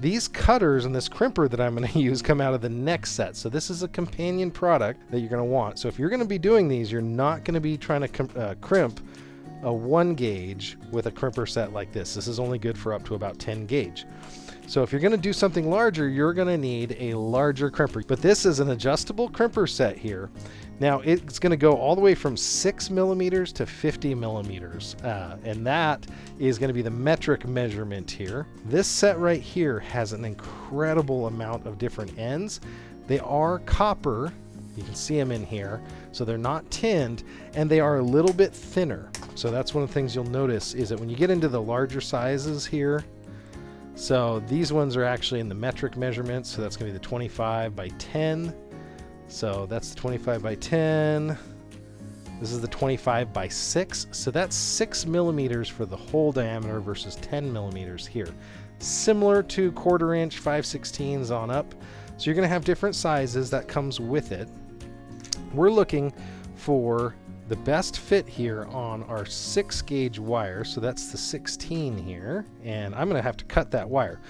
These cutters and this crimper that I'm going to use come out of the next set. So this is a companion product that you're going to want. So if you're going to be doing these, you're not going to be trying to crimp a 1 gauge with a crimper set like this. This is only good for up to about 10 gauge. So if you're going to do something larger, you're going to need a larger crimper. But this is an adjustable crimper set here. Now it's going to go all the way from 6 millimeters to 50 millimeters. And that is going to be the metric measurement here. This set right here has an incredible amount of different ends. They are copper. You can see them in here. So they're not tinned, and they are a little bit thinner. So that's one of the things you'll notice is that when you get into the larger sizes here, so these ones are actually in the metric measurement. So that's going to be the 25 by 10. So that's the 25 by 10. This is the 25 by 6. So that's 6 millimeters for the whole diameter versus 10 millimeters here. Similar to 1/4 inch, 5/16 on up. So you're going to have different sizes that comes with it. We're looking for the best fit here on our 6 gauge wire. So that's the 16 here. And I'm going to have to cut that wire.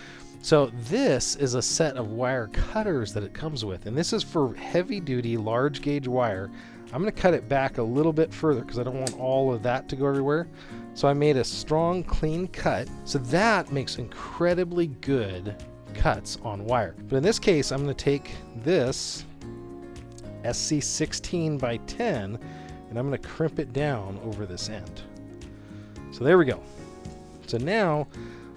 So this is a set of wire cutters that it comes with. And this is for heavy duty, large gauge wire. I'm going to cut it back a little bit further because I don't want all of that to go everywhere. So I made a strong, clean cut. So that makes incredibly good cuts on wire. But in this case, I'm going to take this SC16 by 10 and I'm going to crimp it down over this end. So there we go. So now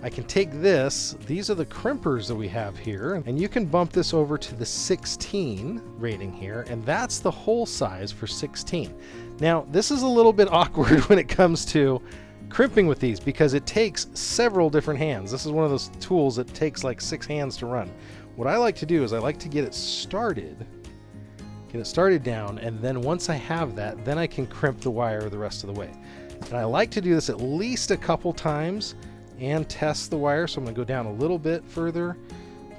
I can take this, these are the crimpers that we have here, and you can bump this over to the 16 rating here, and that's the hole size for 16. Now this is a little bit awkward when it comes to crimping with these because it takes several different hands. This is one of those tools that takes like 6 hands to run. What I like to do is I like to get it started down, and then once I have that, then I can crimp the wire the rest of the way. And I like to do this at least a couple times and test the wire. So I'm going to go down a little bit further,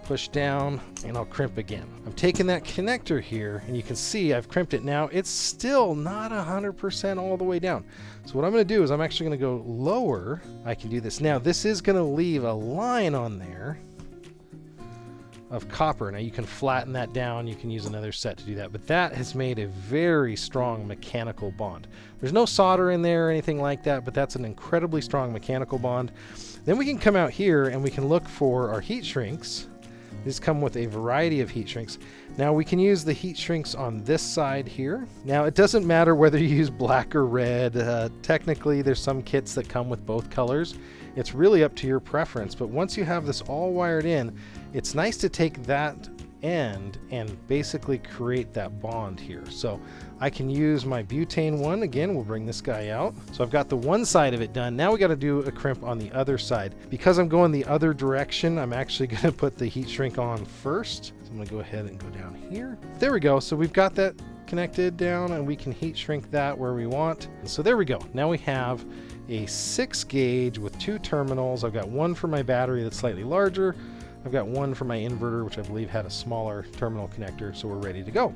push down, and I'll crimp again. I'm taking that connector here, and you can see I've crimped it now. It's still not 100% all the way down. So what I'm going to do is I'm actually going to go lower. I can do this. Now this is going to leave a line on there of copper. Now you can flatten that down. You can use another set to do that, but that has made a very strong mechanical bond. There's no solder in there or anything like that, but that's an incredibly strong mechanical bond. Then we can come out here and we can look for our heat shrinks. These come with a variety of heat shrinks. Now we can use the heat shrinks on this side here. Now it doesn't matter whether you use black or red. Technically there's some kits that come with both colors. It's really up to your preference, but once you have this all wired in, it's nice to take that end and basically create that bond here. So I can use my butane one. Again, we'll bring this guy out. So I've got the one side of it done. Now we got to do a crimp on the other side. Because I'm going the other direction, I'm actually going to put the heat shrink on first. So I'm going to go ahead and go down here. There we go. So we've got that connected down and we can heat shrink that where we want. So there we go. Now we have a 6 gauge with 2 terminals. I've got one for my battery that's slightly larger. I've got one for my inverter, which I believe had a smaller terminal connector, so we're ready to go.